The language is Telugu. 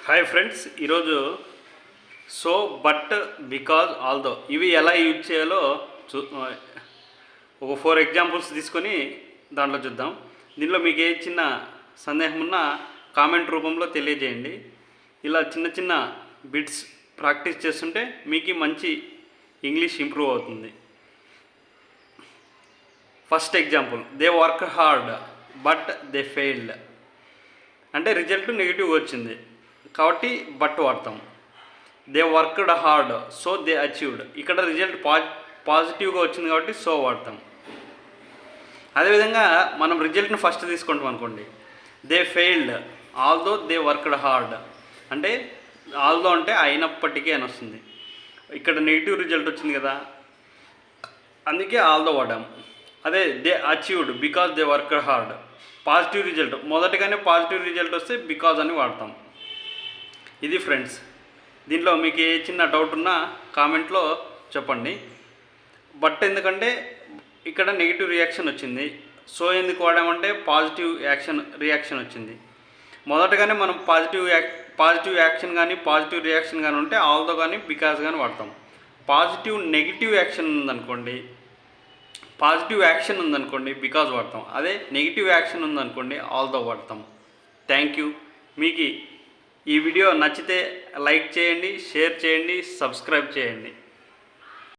హాయ్ ఫ్రెండ్స్, ఈరోజు సో బట్ బికాజ్ ఆల్దో ఇవి ఎలా యూజ్ చేయాలో ఒక 4 ఎగ్జాంపుల్స్ తీసుకొని దాంట్లో చూద్దాం. దీనిలో మీకు ఏ చిన్న సందేహం ఉన్నా కామెంట్ రూపంలో తెలియజేయండి. ఇలా చిన్న చిన్న బిట్స్ ప్రాక్టీస్ చేస్తుంటే మీకు మంచి ఇంగ్లీష్ ఇంప్రూవ్ అవుతుంది. First example, they work hard but they failed. అంటే రిజల్ట్ నెగిటివ్ వచ్చింది కాబట్టి బట్ వాడతాం. They worked hard so they achieved. ఇక్కడ రిజల్ట్ పాజిటివ్గా వచ్చింది కాబట్టి సో వాడతాం. అదేవిధంగా మనం రిజల్ట్ని ఫస్ట్ తీసుకుంటాం అనుకోండి, they failed although they worked hard. అంటే ఆల్దో అంటే అయినప్పటికీ అని వస్తుంది. ఇక్కడ నెగిటివ్ రిజల్ట్ వచ్చింది కదా, అందుకే ఆల్దో వాడాం. అదే they achieved because they worked hard, positive result మొదటిగానే పాజిటివ్ రిజల్ట్ వస్తే బికాజ్ అని వాడతాం. ఇది ఫ్రెండ్స్, దీంట్లో మీకు ఏ చిన్న డౌట్ ఉన్నా కామెంట్లో చెప్పండి. బట్ ఎందుకంటే ఇక్కడ నెగిటివ్ రియాక్షన్ వచ్చింది, సో ఎందుకు వాడామంటే పాజిటివ్ రియాక్షన్ వచ్చింది. మొదటగానే మనం పాజిటివ్ యాక్షన్ కానీ పాజిటివ్ రియాక్షన్ కానీ ఉంటే ఆల్దో కానీ బికాజ్ కానీ వాడతాం. నెగిటివ్ యాక్షన్ ఉందనుకోండి, పాజిటివ్ యాక్షన్ ఉందనుకోండి బికాజ్ వాడతాం. అదే నెగిటివ్ యాక్షన్ ఉందనుకోండి ఆల్దో వాడతాం. Thank you. మీకు ఈ వీడియో నచ్చితే లైక్ చేయండి, షేర్ చేయండి, సబ్స్క్రైబ్ చేయండి.